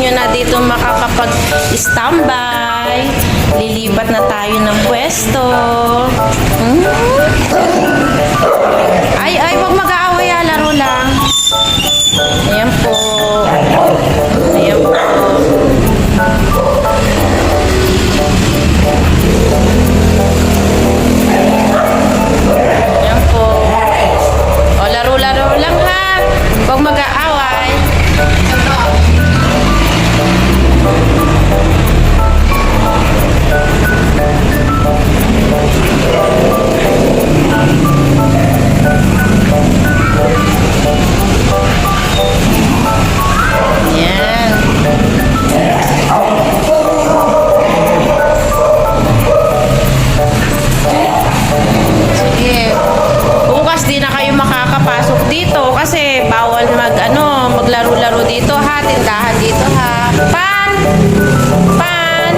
nyo na dito makakapag-standby. Lilipat na tayo ng pwesto. Ay, wag mag-aaway, laro lang. Ayan po. Ayan po. Ayan po. O, laro-laro lang ha. Huwag mag-aaway. Ayan. Sige. Bukas di na kayo makakapasok dito kasi bawal maglaro-laro dito ha. Tindahan dito ha. Pan! Pan!